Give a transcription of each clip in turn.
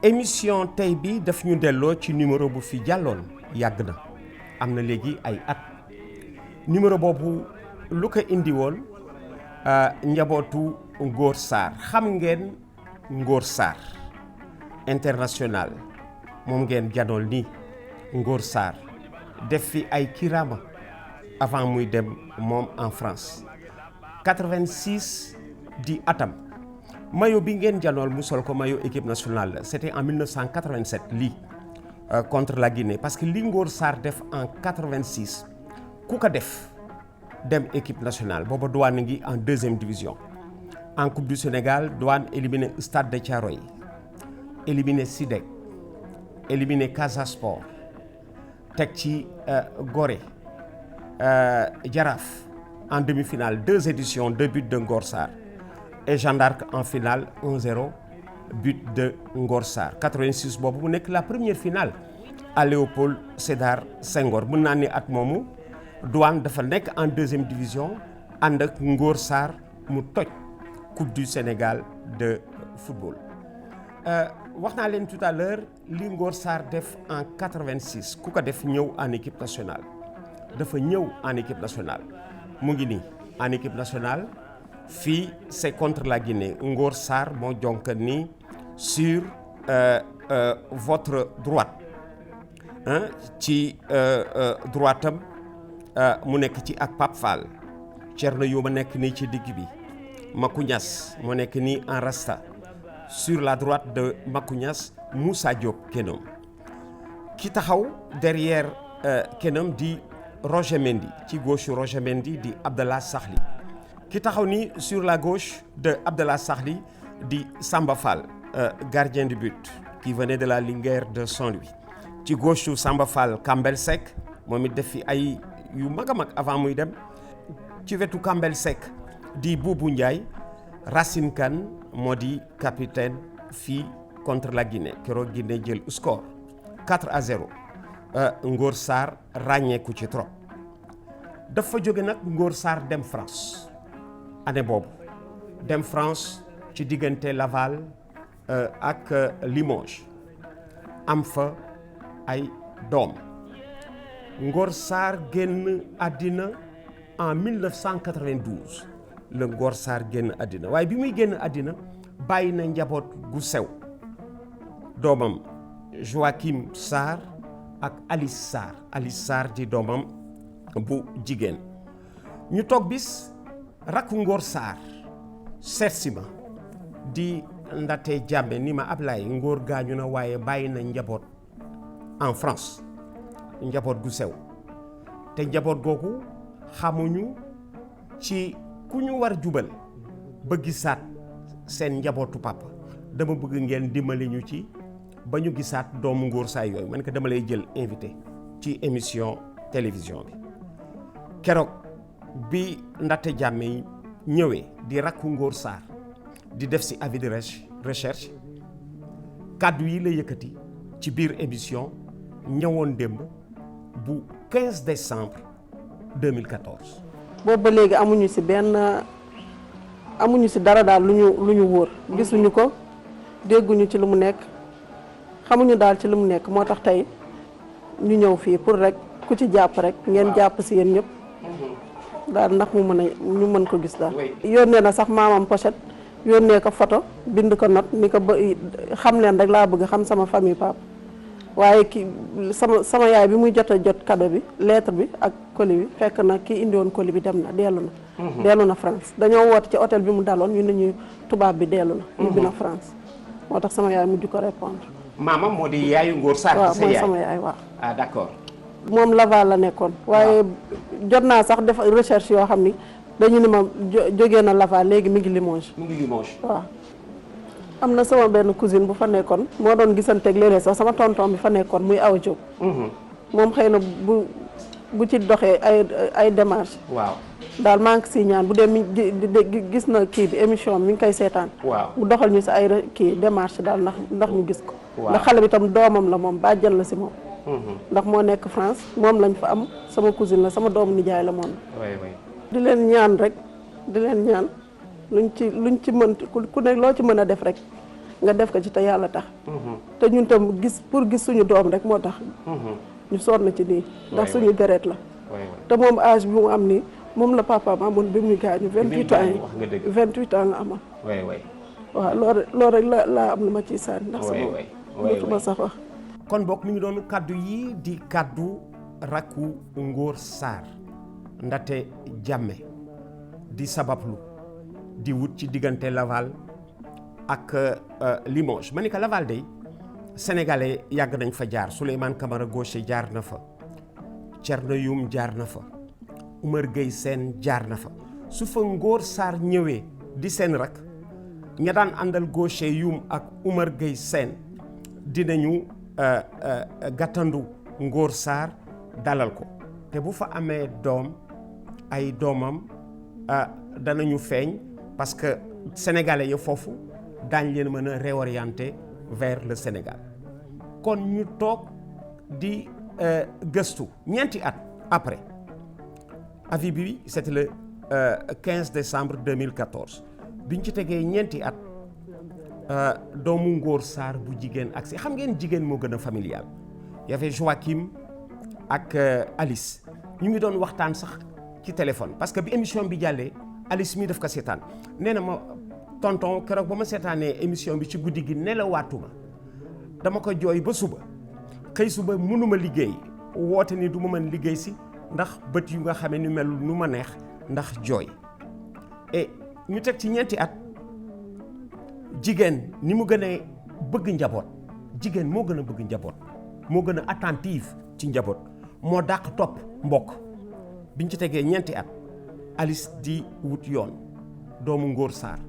émission tey bi daf ñu delloo ci numéro bu fi jàlloon yàgg na am na léegi ay at numéro boobu lu ko indi woon njabootu Ngor Sarr xam ngeen Ngor Sarr international moom ngeen janool ni Ngor Sarr def fi ay kiraama avant muy dem moom en France 86 di atam maillot bi ngeen janool mu sol ko maillot équipe nationale la c'était en 1987 lii contre la Guinée parce que li Ngor Sarr def en 86 ku ko def dem équipe nationale booba Douane ngi en deuxième division en coupe du Sénégal Douane éliminé Stade de Thiaroye éliminé Sidek éliminé Casa Sport teg ci Gorée Jaraaf en demi-finale 2 éditions 2 buts de Ngor Sarr et Jeanne d'Arc en finale 1-0 but de Ngor Sarr 86 boobu mu nekk la première finale à Léopold Sédar Senghor mën naa ni at moomu Douane dafa nekk en deuxième division ànd ak Ngor Sarr mu toj coupe du Sénégal de football wax naa leen tout à l'heure li Ngor Sarr def en 86 ku ko def ñëw en équipe nationale dafa ñëw en équipe nationale mu ngi nii en équipe nationale fii c'est contre la Guinée Ngor Sarr moo jonk ni sur votre droite ci droitam mu nekk ci ak Pape Fall Thierno Youma nekk nii ci digg bi Makou Niass moo nekk nii en rasta sur la droite de Makou Niass Moussa Diop Kenom ki taxaw derrière Kenom di Roger Mendy ci gauche Roger Mendy di Abdallah Sakhli ki taxaw ni sur la gauche de Abdallah Sakhli di Samba Fall gardien de but qui venait de la Linguère de Saint-Louis ci gauche su Samba Fall Kambel Seck moom it def fi ay yu mag a mag avant muy dem ci wetu Kambel Seck di Boubou Ndiaye Racine Kane moo di capitaine fii contre la Guinée keroog Guinée jël score 4-0 Ngor Sarr ràññeeku ci trop dafa jóge nag Ngor Sarr dem France année boobu dem France ci diggante Laval ak Limoges am fa ay doom Ngor Sarr génn àddina en 1992 la Ngor Sarr génn àddina waaye bi muy génn àddina bàyyi na njaboot gu sew doomam Joachim Sarr ak Alice Sarr di doomam bu jigéen ñu toog bis rakku Ngor Sarr seetsi ma di Ndate Jàmbe ni ma Ablaye Ngor gaañu na waaye bàyyi na njaboot en France njaboot gu sew te njaboot googu xamuñu ci ku ñu war jubal ba gisaat seen njabootu papa dama bëgg ngeen dimbali ñu ci ba ñu gisaat doomu Ngor Sarr yooyu man ko dama lay jël invité ci émission télévision bi keroog bi Ndate Jàmme ñëwee di rakku Ngor Sarr di def ci avis de recherche kàddu yi la yëkkati ci biir émission ñëwoon démb bu 15 décembre 2014. boobu ba léegi amuñu ci dara daal lu ñu wóor gisuñu ko dégguñu ci lu mu nekk xamuñu daal ci lu mu nekk moo tax tey ñu ñëw fii pour rek ku ci jàpp rek ngeen jàpp ci yéen ñëpp daal ndax ñu mën ko gis daal. yónnee na sax maamam pochette yónnee ko photo bind ko note ni ko ba xam leen rek laa bëgg xam sama famille papa waaye ki sama yaay bi muy jot cadeau bi lettre bi ak colis bi fekk na ki indi woon colis bi dem na dellu na France dañoo woote ci hôtel bi mu daloon ñu ne ñu tubaab bi dellu na ñibbi na France moo tax sama yaay mujj ko répondre. maamam moo di yaayu Ngor Sarr. waaw mooy sama yaay waaw. ah d'accord. moom Laval la nekkoon. waaye jot naa sax def recherche yoo xam ni dañu ne ma jógee na Laval léegi mi ngi Limoges. waaw. am na sama benn cousine bu fa nekkoon moo doon gisanteeg léeg-léeg sax sama tonton bi fa nekkoon muy Awa Diop. moom xëy na bu ci doxee ay démarches. waaw daal maa ngi siy ñaan bu dee mi gis na kii bi émission bi mi ngi koy seetaan. waaw mu doxal ñu si ay kii démarche daal ndax ñu gis ko. waaw ndax xale bi tam doomam la moom bàjjan la si moom. ndax moo nekk France moom lañ fa am sama cousine la sama doomu nijaay la moom. di leen ñaan rek di leen ñaan luñ ci mën ku ne loo ci mën a def rek nga def ko ci te yàlla tax te ñun tam gis suñu doom rek moo tax ñu sonn ci nii ndax suñu deret la te moom âge bi mu am nii moom la papaam amoon bi muy gaañu 28 ans yi 28 ans la amoon waaw loolu rek laa am lu ma ciy sànni ndax sama dootuma sax wax kon bokk mi ngi doon kaddu yi di kaddu rakku Ngor Sarr Ndaté Diamé di sabablu di wut ci diggante Laval ak Limoges ma ni ko Laval day sénégalais yàgg nañ fa jaar Souleymane Camara Gaucher jaar na fa Thierno Youm jaar na fa Oumar Gueye Sène jaar na fa su fa Ngor Sarr ñëwee di seen rak ña daan àndal Gaucher Youm ak Oumar Gueye Sène dinañu gàttandu Ngor Sarr dalal ko te bu fa amee doom ay doomam danañu feeñ parce que sénégalais yi foofu daañ leen mën a réorienter vers le Sénégal kon ñu toog di gëstu ñeenti at après avis bi c'était le 15 décembre 2014 biñ ci tegee ñeenti at doomu Ngor Sarr bu jigéen ak si xam ngeen jigéen moo gën a familial y avait Joachim ak Alice ñu ngi doon waxtaan sax ci téléphone parce que bi émission bi jàllee Alice mii daf ko seetaan nee na ma tonton keroog ba ma seetaanee émission bi ci guddi gi nelawaatuma dama ko jooy ba suba xëy suba mënuma liggéey woote ni du ma mën liggéey si ndax bët yu nga xamee ni mel nu ma neex ndax jooy et ñu teg ci ñeenti at jigéen ni mu gën a bëgg njaboot jigéen moo gën a bëgg njaboot moo gën a attentive ci njaboot moo dàq topp mbokk biñ ci tegee ñeenti at Alice di wut yoon doomu Ngor Sarr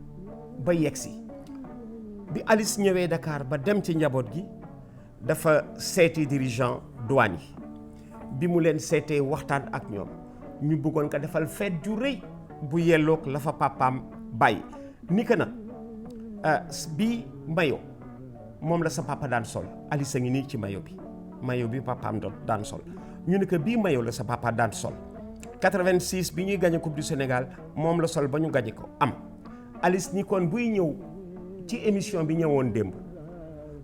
ba yegsi bi Alice ñëwee Dakar ba dem ci njaboot gi dafa seeti dirigeant douane yi bi mu leen seetee waxtaan ak ñoom ñu bëggoon ko defal fête ju rëy bu yelloog la fa papaam bàyyi ni que nag bi mayo moom la sa papa daan sol Alice a ngi nii ci mayo bi papaam daan sol ñu ne que bii mayo la sa papa daan sol 86 bi ñuy gagné coupe du Sénégal moom la sol ba ñu gagné ko am Alice ni kon buy ñëw ci émission bi ñëwoon démb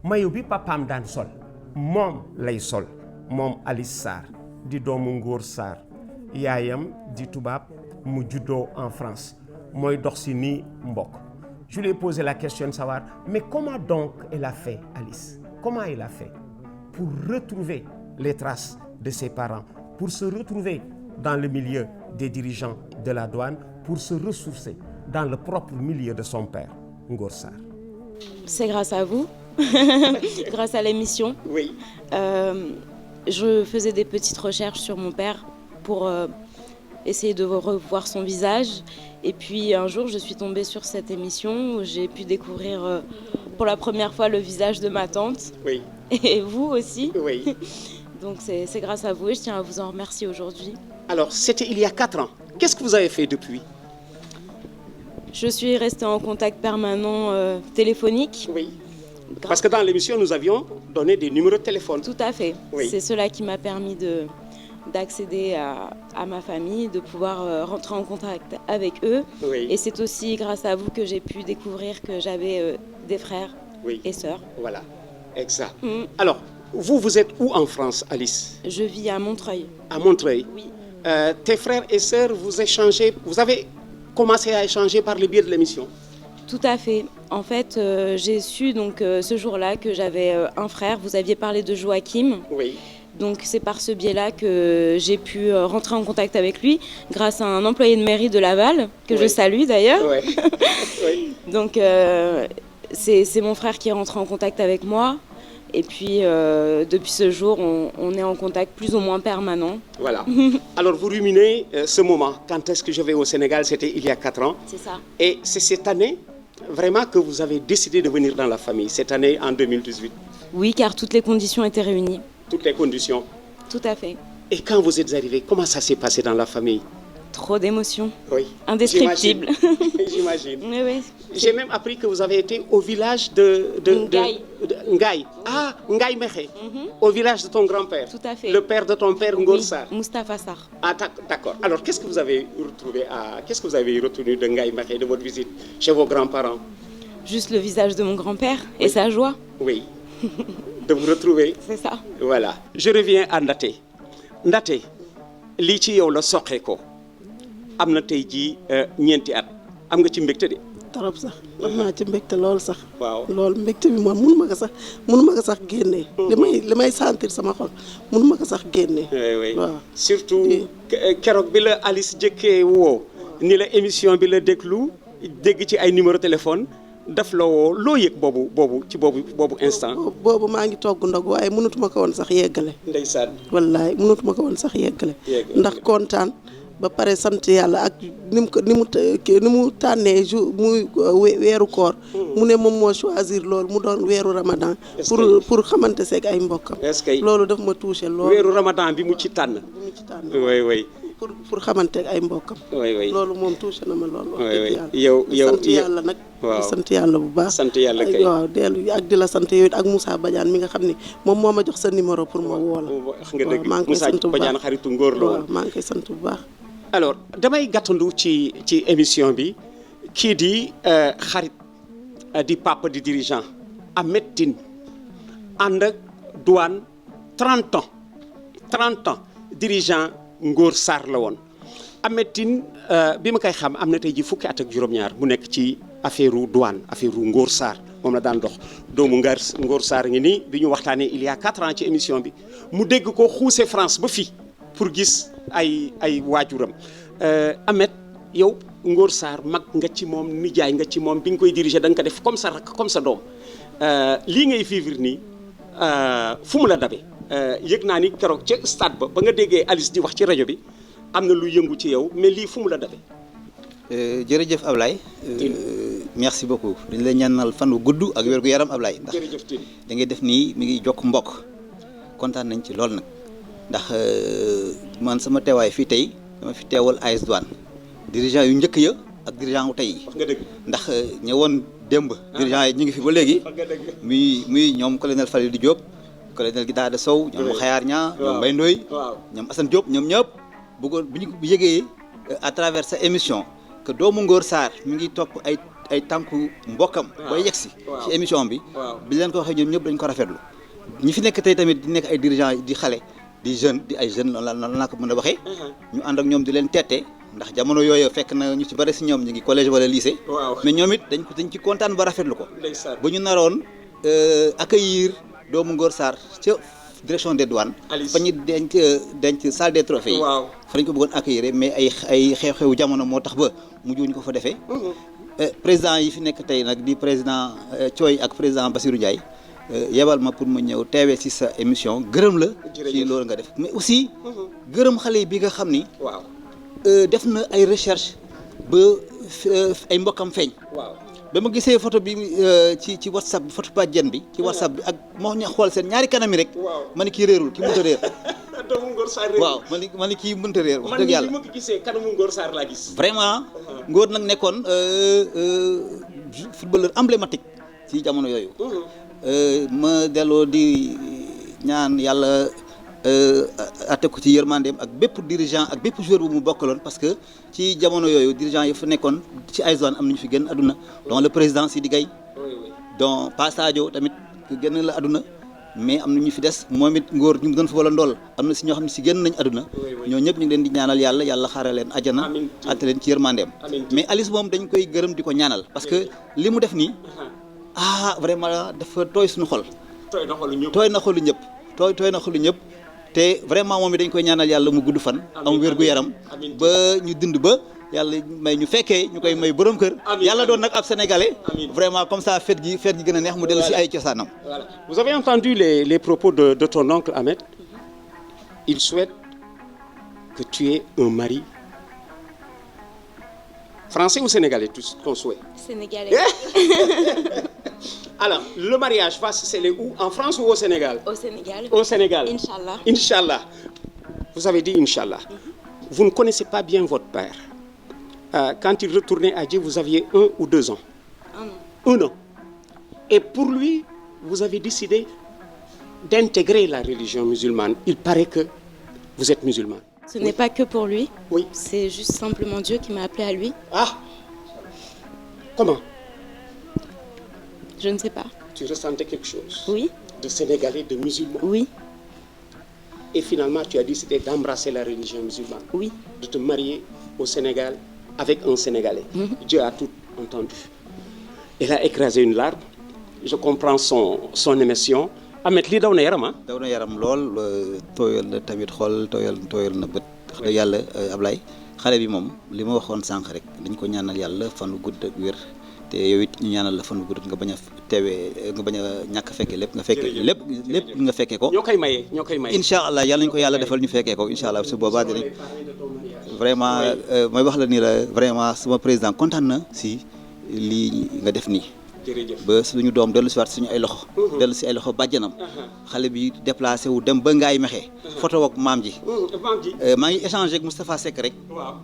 mayo bi papaam daan sol moom lay sol moom Alice Sarr di doomu Ngor Sarr yaayam di tubaab mu juddoo en France mooy dox si nii mbokk. Je lui ai posé la question de savoir mais comment donc elle a fait Alice comment elle a fait pour retrouver les traces de ses parents pour se retrouver dans le milieu des dirigeants de la douane pour se ressourcer dans le propre milieu de son père Ngor Sarr. C'est grâce à vous, grâce à l'émission. Oui. Je faisais des petites recherches sur mon père pour essayer de revoir son visage. Et puis un jour, je suis tombée sur cette émission où j'ai pu découvrir pour la première fois le visage de ma tante. Oui. Et vous aussi. Oui. Donc c'est grâce à vous et je tiens à vous en remercier aujourd'hui. Alors, c'était il y a 4 ans. Qu'est-ce que vous avez fait depuis? Je suis restée en contact permanent téléphonique. Oui. Parce que dans l'émission, nous avions donné des numéros de téléphone. Tout à fait. Oui. C'est cela qui m'a permis d'accéder à ma famille, de pouvoir rentrer en contact avec eux. Oui. Et c'est aussi grâce à vous que j'ai pu découvrir que j'avais des frères Oui. et sœurs. Voilà, exact. Alors, vous êtes où en France, Alice? Je vis à Montreuil. À Montreuil. Oui. Tes frères et sœurs, vous avez commencé à échanger par le biais de l'émission? Tout à fait. En fait, j'ai su donc ce jour-là que j'avais un frère. Vous aviez parlé de Joachim. Oui. Donc c'est par ce biais-là que j'ai pu rentrer en contact avec lui, grâce à un employé de mairie de Laval, que Oui. je salue d'ailleurs. Oui. Oui. Donc c'est mon frère qui est rentré en contact avec moi. Et puis depuis ce jour, on est en contact plus ou moins permanent. Voilà. Alors vous ruminez ce moment. Quand est-ce que je vais au Sénégal? C'était il y a 4 ans. C'est ça. Et c'est cette année vraiment que vous avez décidé de venir dans la famille, cette année en 2018. Oui, car toutes les conditions étaient réunies. Toutes les conditions. Tout à fait. Et quand vous êtes arrivé, comment ça s'est passé dans la famille? Trop d'émotions. Oui. Indescriptibles. J'imagine. Oui, oui. J'ai même appris que vous avez été au village de Ngaï. Ah, Ngaï Mekhé. Au village de ton grand-père. Tout à fait. Le père de ton père, Ngor Sarr. Oui, Moustapha Sarr. Ah, d'accord. Alors, qu'est-ce que vous avez retenu de Ngaï Mekhé, de votre visite chez vos grands-parents? juste le visage de mon grand-père et sa joie. Oui, de vous retrouver. C'est ça. Voilà. Je reviens à Ndaté. Ndaté, lii ci yow la soqee ko am na tey jii ñeenti at am nga ci mbégte de. trop sax am naa ci mbégte lool sax. waaw loolu mbégte bi moom mënuma ko sax génnee. li may sentir sama xol mënuma ko sax génnee. oui waaw surtout keroog bi la Alice jëkkee woo ni la émission bi la déglu dégg ci ay numéro téléphone daf la woo loo yëg boobu instant. boobu maa ngi togg ndog waaye mënatuma ko woon sax yeggale. ndeysaan. wallaay mënatuma ko woon sax yeggale. ndax kontaan ba pare sant yàlla ak ni mu tànnee muy weeru koor. mu ne moom moo choisir loolu mu doon weeru Ramadan. pour xamante seeg ay mbokkam. est-ce que loolu daf ma touché loolu. weeru Ramadan bi mu ci tànn. oui. pour xamante ak ay mbokkam. oui loolu moom touché na ma loolu. yow sant yàlla nag. waaw sant yàlla bu baax. sant yàlla kay waaw dellu ak di la sant yow ak Moussa Badiane mi nga xam ni moom moo ma jox sa numéro pour ma woo la. wax nga dëgg maa ngi koy sant bu baax Badiane xaritu ngóor la woon. waaw maa ngi koy sant bu baax. alors damay gàttandu ci émission bi kii di xarit di papa di dirigeant Ameth Tine ànd ak douane 30 ans dirigeant Ngor Sarr la woon. Ameth Tine bi ma koy xam am na tey ji fukki at ak juróom-ñaar mu nekk ci affaire douane affaire Ngor Sarr moom la daan dox doomu Ngor Sarr ngi nii bi ñu waxtaanee il y a 4 ans ci émission bi mu dégg ko xuuse France ba fii pour gis ay waajuram Ameth yow Ngor Sarr mag nga ci moom nijaay nga ci moom bi nga koy diriger da nga ko def comme sa rakk comme sa doom lii ngay vivre nii fu mu la dabe yëg naa ni keroog ca stade ba nga déggee Alice di wax ci rajo bi am na lu yëngu ci yow mais lii fu mu la dabe. jërëjëf Ablaye. merci beaucoup dañ lay ñaanal fan wu gudd ak wér gu yaram Ablaye. ndax jërëjëf Tine da ngay def nii mi ngi jokk mbokk kontaan nañ ci lool nag ndax man sama teewaay fii tey dama fi teewal AS Douane dirigeant yu njëkk ya ak dirigeant wu tey yi. wax nga dëgg ndax ñëwoon démb. dirigeant yi ñu ngi fi ba léegi. wax nga dëgg muy ñoom colonel Falilou Diop colonel Gidada Sow. ñoom Xayaar Ñaa ñoom Mbaye Ndoye ñoom Assane Diop ñoom ñëpp bëggoon bu ñu yëgee à travers sa émission que doomu Ngor Sarr mi ngi topp ay tànku mbokkam. ba yegsi ci émission bi. bi leen ko waxee ñoom ñëpp dañ ko rafetlu. ñi fi nekk tey tamit di nekk ay dirigeants di xale di jeune di ay jeunes noonu laa ko mën a waxee. ñu ànd ak ñoom di leen tette ndax jamono yooyu fekk na ñu ci bari si ñoom ñu ngi collège wala lycée. mais ñoom it dañ ci kontaan ba rafetlu ko. ba ñu naroon accueillir doomu Ngor Sarr ca direction des douanes. fa ñu denc salle des trophées yi. fa lañ ko bëggoon accueillir mais ay xew-xewu jamono moo tax ba mujj ñu ko fa defee. président yi fi nekk tey nag di président Thioye ak président Bassirou Ndiaye yebal ma pour ma ñëw teewee ci sa émission gërëm la. ci loolu nga def mais aussi gërëm xale bi nga xam ni. def na ay recherche ba ay mbokkam feeñ. ba ma gisee photo bi ci WhatsApp bi photo bàjjen bi ci WhatsApp bi ak moo ñu xool seen ñaari kanam yi rek. ma ne kii réerul kii mënut a réer. doomu Ngor Sarr réer. waaw ma ne kii mënut a réer. wax dëgg yàlla man mii bi ma ko gisee kanamu Ngor Sarr laa gis. vraiment Ngor nag nekkoon footballeur emblématique ci jamono yooyu. ma delloo di ñaan yàlla atte ko ci yërmandeem ak bépp dirigeant ak bépp joueur bu mu bokkaloon parce que ci jamono yooyu dirigeant yi fa nekkoon ci AS Douanes am nañu fi génn àdduna donc le président Sidi Gaye donc Pa Sadio tamit génn la àdduna mais am na ñu fi des moom it Ngor ñu doon fa wala ndool am na si ñoo xam ne si génn nañ àdduna ñoo ñëpp ñu ngi leen di ñaanal yàlla xaare leen àjjana atte leen ci yërmandeem mais Alice moom dañ koy gërëm di ko ñaanal parce que li mu def nii vraiment dafa tooy suñu xol tooy na xolu ñëpp te vraiment moom it dañ koy ñaanal yàlla mu gudd fan am wér gu yaram ba ñu dund ba yàlla may ñu fekkee ñu koy may borom kër yàlla doon nag ab sénégalais vraiment comme ça fête gi gën a neex mu dellu si ay cosaanam. Vous avez entendu les propos de ton oncle Ameth. Il souhaite que tu aies un mari français ou sénégalais, tout ton souhait? Sénégalais. Alors, le mariage va se sceller où? En France ou au Sénégal? Au Sénégal. Au Sénégal. Inch'Allah. Inch'Allah. Vous avez dit Inch'Allah. Vous ne connaissez pas bien votre père. Quand il retournait à Dieu, vous aviez 1 ou 2 ans. 1 an. 1 an. Et pour lui, vous avez décidé d'intégrer la religion musulmane. Il paraît que vous êtes musulman. Ce n'est pas que pour lui. Oui. C'est juste simplement Dieu qui m'a appelé à lui. Ah. Comment? Je ne sais pas. Tu ressentais quelque chose? Oui. De Sénégalais, de musulmans? Oui. Et finalement, tu as dit c'était d'embrasser la religion musulmane. Oui. De te marier au Sénégal avec un Sénégalais. Dieu a tout entendu. Elle a écrasé une larme. Je comprends son émotion. Ahmed lii daw na yaram ah. daw na yaram lool tooyal na tamit xool tooyal na bët. wax dëgg yàlla Ablaye xale bi moom li ma waxoon sànq rek dañ ko ñaanal yàlla fan wu gudd ak wér te yow it ñu ñaanal la fan wu gudd nga bañ a teewee nga bañ a ñàkk fekkee lépp nga fekkee lépp nga fekkee ko. ñoo koy maye. incha allah yàlla nañu ko yàlla defal ñu fekkee ko incha allah su boobaa dinañ vraiment mooy wax la ni la vraiment sama président kontaan na si lii nga def nii. ba suñu doom dellu si waat suñu ay loxo. dellu si ay loxo bàjjanam. xale bi déplacé wu dem ba Ngaye Mekhe. photo ak maam ji. maa ngi échangé ak Moustapha Seck rek. waaw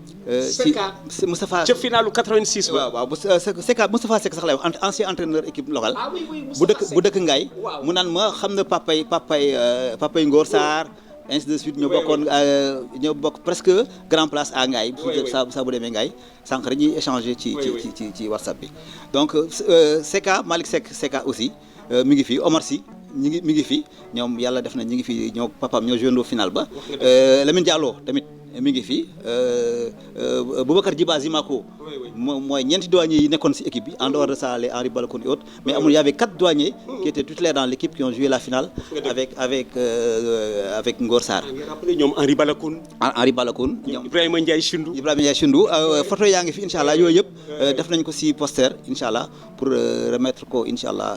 si Moustapha. ca finalu 86 ba. waaw Moustapha Seck sax lay wax ancien entraîneur équipe locale. bu dëkk Ngaye. mu naan ma xam na papay Ngor Sarr. ainsi de suite ñoo bokk presque grand place à Ngaye. saa bu demee Ngaye sànq rek ñuy échanger ci WhatsApp bi. donc Seka Malick Seka aussi mi ngi fi Omar Sy mi ngi fi ñoom yàlla def na ñi ngi fi ñoo papaam ñoo joué au final ba. Lamine Diallo tamit mi ngi fi Boubacar Djiba Zimako. mooy ñeenti douaniers yi nekkoon ci équipe bi en dehors de ça les Henri Balakoun et autres mais il y avait 4 douaniers qui étaient titulaires dans l'équipe qui ont joué la finale avec Ngor Sarr. ñoom Henri Balakoun. ñoom Ibrahima Ndiaye Chindou photo yaa ngi fi incha allah yooyu yëpp def nañ ko ci poster incha allah pour remettre ko incha allah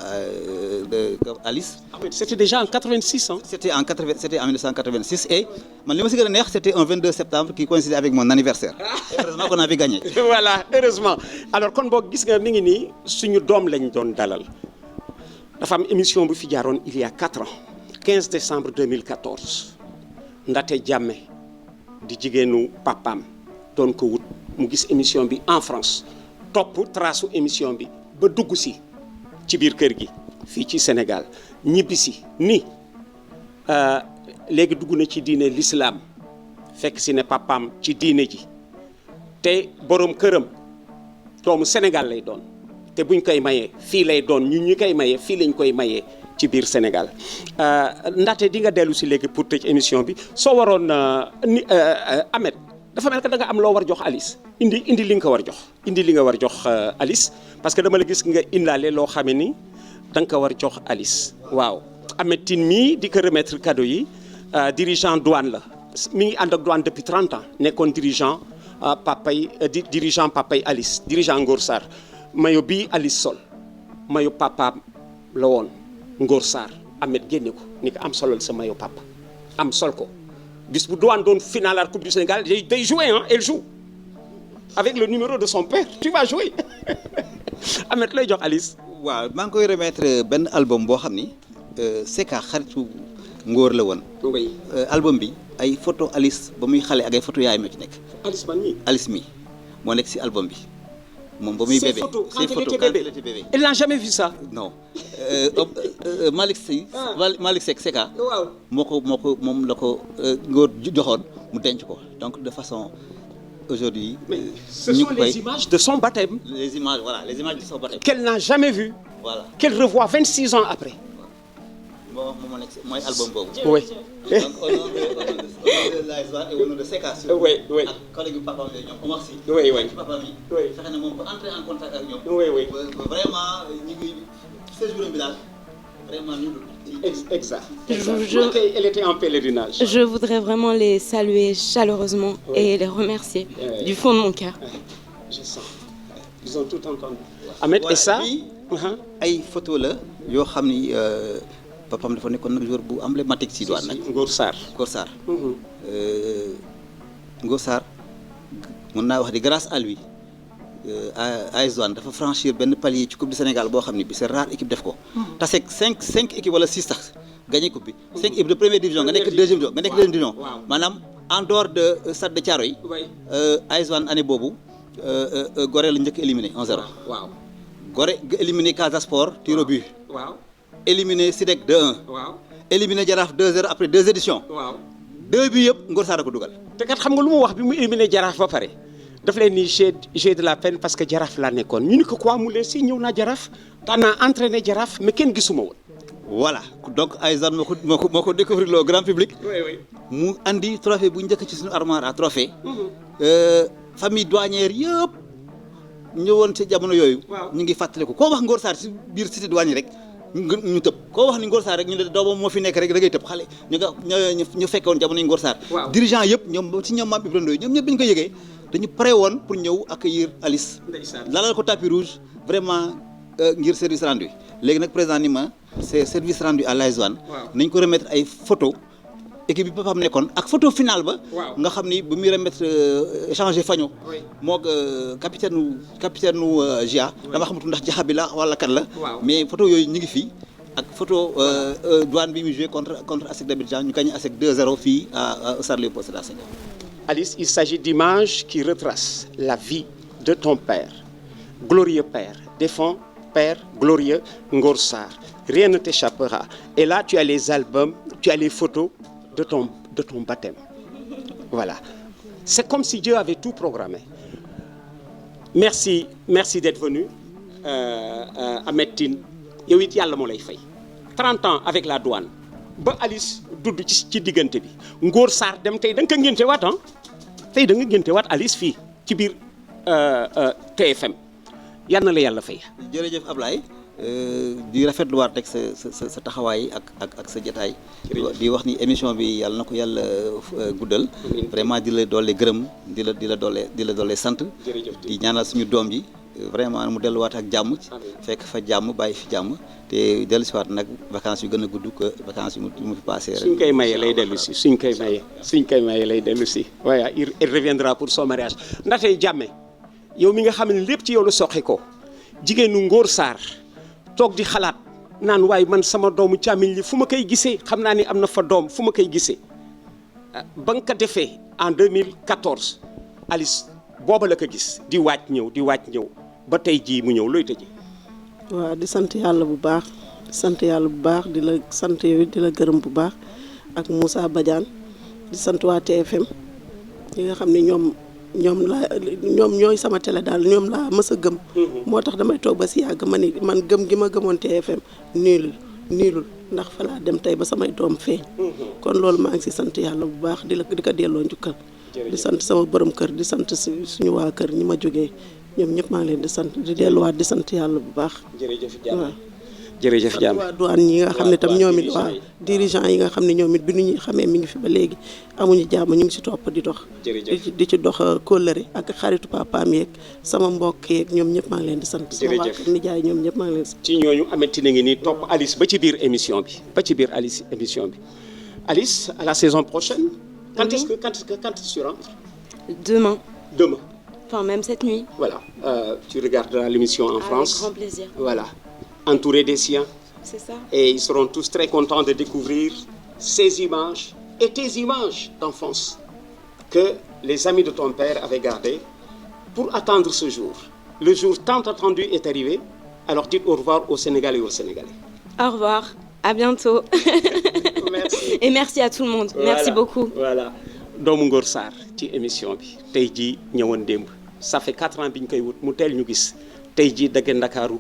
Alice. C'était déjà en 86 hein. C'était en 1986 et man li ma ci gën a neex c'était un 22 septembre qui coïncidait avec mon anniversaire. Heureusement qu'on avait gagné. Voilà, heureusement. Alors kon boog gis nga mi ngi nii suñu doom lañ doon dalal dafa am émission bu fi jaaroon il y a 4 ans 15 décembre 2014 Ndaté Diamé di jigéenu papaam doon ko wut mu gis émission bi en France topp trace émission bi ba dugg ci biir kër gi fii ci Sénégal ñibbisi ni léegi dugg na ci diine l'islam fekk si ne papaam ci diine ji te borom këram doomu Sénégal lay doon te buñ koy mayee fii lay doon ñu koy mayee fii lañ koy mayee ci biir Sénégal ndaxte di nga dellu si léegi pour tëj émission bi soo waroon Ahmed dafa mel que da nga am loo war jox Alice indi li nga ko war jox Alice parce que dama la gis nga indaale loo xamee ni da nga ko war jox Alice waaw Ahmed Tine mii di ko remettre cadeau yi dirigeant douane la mi ngi ànd ak douane depuis 30 ans nekkoon dirigeant dirigeant papay Alice dirigeant Ngor Sarr mayo bii Alice sol mayo papaam la woon Ngor Sarr Ahmed génne ko ni ko am solal sa mayo papa am sol ko bis bu douane doon finale à la Coupe du Sénégal day jouer hein elle joue avec le numéro de son père tu vas jouer Ahmed lay jox Alice. waaw maa ngi koy remettre benn album boo xam ni Seka xaritu Ngor la woon. oui album bi ay photo Alice ba muy xale ak ay photo yaay ma ci nekk. Alice mi moo nekk ci album bi moom ba muy bébé. Quand il était bébé. Elle n'a jamais vu ça. non Malick Seck Seka. waaw moom la ko Ngor joxoon mu denc ko donc de façon aujourd'hui. mais ce sont les images de son baptême. les images de son baptême. qu'elle n'a jamais vu. voilà qu'elle revoit 26 ans après. bon moom mooy album boobu. oui. donc au nom de l'ASVA et au nom de Seka. oui. ak collègue yu papaam la ñoom Omar Sy. oui. ci papaam yi. oui fexe na moom ba entrer en contact ak ñoom. oui. ba vraiment ñu ngi séjour bi daal vraiment ñu. exact. Elle était en pèlerinage. Je voudrais vraiment les saluer chaleureusement et les remercier du fond de mon cœur. Je sens. Ils ont tout entendu. Ahmed et ça. ay photo la yoo xam ni papaam dafa nekkoon nag joueur bu emblématique ci douane nag. Ngor Sarr. Ngor Sarr mën naa wax di grâce à lui AS Douane dafa franchir benn palier ci coupe du Sénégal boo xam ni bi c'est rare équipe def ko. taseeg 5 équipes wala 6 sax gagné coupe bi. 5 équipes de première division nga nekk deuxième division. maanaam en dehors de Stade de Thiaroye. AS Douane année boobu Gorée la njëkk éliminé 1-0. waaw Gorée éliminé Casa Sport tir au but. waaw éliminé Sidek 2-1. waaw éliminé Jaraaf 2-0 après 2 éditions. waaw 2 bi yëpp Ngor Sarr a ko dugal. te kat xam nga lu mu wax bi mu éliminé Jaraaf ba pare daf leen ni j'ai de la peine parce que Jaraaf laa nekkoon ñu ni ko quoi mu leen si ñëw naa Jaraaf daan naa entraîné Jaraaf mais kenn gisuma woon. voilà donc Aïssane moo ko découvrir le grand public. mu andi trophée bu njëkk ci suñu armoire à trophée. famille douanière yëpp ñëwoon ci jamono yooyu. ñu ngi fàttaliku koo wax Ngor Sarr ci biir cité douane rek ñu tëb koo wax ni Ngor Sarr rek ñu ne doomam moo fi nekk rek da ngay tëb xale ñu fekke woon jamono yi Ngor Sarr. dirigeant yëpp ñoom ci ñoom Mame Ibrahima Ndoye ñoom ñëpp bi ñu ko yëgee dañu pare woon pour ñëw accueillir Alice. lalal ko tapis rouge vraiment ngir service rendu léegi nag président ni ma c'est service rendu à l'AS1 nañ ko remettre ay photo équipe bi papaam nekkoon ak photo finale ba nga xam ni bu muy remettre échanger faño moog capitaine GIA dama xamatu ndax jaxa bi la wala kan la mais photo yooyu ñu ngi fii ak photo douane bi mu joué contre ASEC d'Abidjan ñu gagné ASEC 2-0 fii au Stade Léopold Sédar Senghor. Alice, il s'agit d'images qui retracent la vie de ton père, glorieux père, défunt père glorieux Ngor Sarr. Rien ne t'échappera. Et là, tu as les albums, tu as les photos de ton baptême. Voilà. C'est comme si Dieu avait tout programmé. Merci d'être venu. Ahmed Tine, yow it yàlla moo lay fay. 30 ans avec la douane. Ba Alice dudd ci diggante bi. Ngor Sarr dem tey da nga ko ngénte waat ah. Tey da nga ngénte waat Alice fii ci biir TFM. Yal na la yàlla fay. jërëjëf Ablaye di rafetluwaat rek sa taxawaay ak sa jotaay. di wax ni émission bi yàlla na ko yàlla guddal. vraiment di la doole gërëm di la doole sant. di ñaanal suñu doom ji vraiment mu delluwaat ak jàmm. fekk fa jàmm bàyyi fi jàmm te dellusiwaat nag vacances yu gën a gudd que vacances yu mu fi passé rek. suñ koy mayee lay dellu si suñ koy mayee lay dellu si. voilà il reviendra pour son mariage ndaxte jàmme. yow mi nga xam ne lépp ci yow la soqe ko jigéenu Ngor Sarr toog di xalaat naan waaye man sama doomu càmmiñ li fu ma koy gisee xam naa ni am na fa doom fu ma koy gisee ba nga ko defee en 2014 Alice booba la ko gis di wàcc ñëw ba tey jii mu ñëw looy tëjee. waaw di sant yàlla bu baax di la sant yow di la gërëm bu baax ak Moussa Badiane di sant waa TFM yi nga xam ne ñoom ñooy sama télé daal ñoom laa mës a gëm. moo tax damay toog ba si yàgg man gëm gi ma gëmoon TFM niilul ndax fa laa dem tey ba samay doom feeñ. kon loolu maa ngi si sant yàlla bu baax di ko delloo njukkal. di sant sama borom kër di sant suñu waa kër ñi ma jógee ñoom ñëpp maa ngi leen di sant di delluwaat di sant yàlla bu baax. jërëjëf Diame waa douane ñi nga xam ne tam ñoom it waa dirigeant yi nga xam ne ñoom it bi nu ñuy xamee mi ngi fi ba léegi amuñu jàmm ñu ngi si topp di dox. di ci dox kóllëre ak xaritu papaam yeeg sama mbokk yeeg ñoom ñëpp maa ngi leen di sant. sama waa kër nijaay ñoom ñëpp maa ngi leen di sant. ci ñooñu amati na ngi nii topp Alice ba ci biir émission bi Alice à la saison prochaine. Quand est-ce que tu rentres? Demain. Enfin même cette nuit. Voilà, tu regarderas l'émission en France. Avec grand plaisir. Voilà. Entouré des siens. C'est ça. Et ils seront tous très contents de découvrir ces images et tes images d'enfance que les amis de ton père avaient gardées pour attendre ce jour. Le jour tant attendu est arrivé. Alors dites au revoir aux Sénégalais et aux Sénégalais. Au revoir. À bientôt. Merci. Et merci à tout le monde. Voilà. Merci beaucoup. Voilà. Doomu Ngor Sarr ci émission bi tey jii ñëwoon démb ça fait 4 ans bi ñu koy wut mu teel ñu gis tey jii dagge Ndakaaru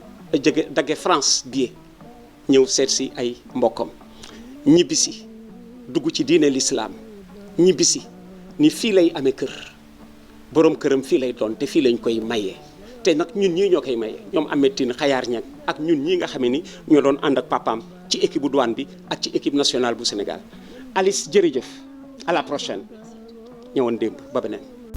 dagge France bi ñëw seet si ay mbokkam ñibbisi dugg ci diine l'islam ñibbisi ni fii lay amee kër borom këram fii lay doon te fii lañ koy mayee te nag ñun ñii ñoo koy mayee ñoom Ahmed Tine Xayaar Ñang ak ñun ñii nga xamee ni ñoo doon ànd ak papaam ci équipe bu douane bi ak ci équipe nationale bu Sénégal Alice jërëjëf à la prochaine ñëwoon démb ba beneen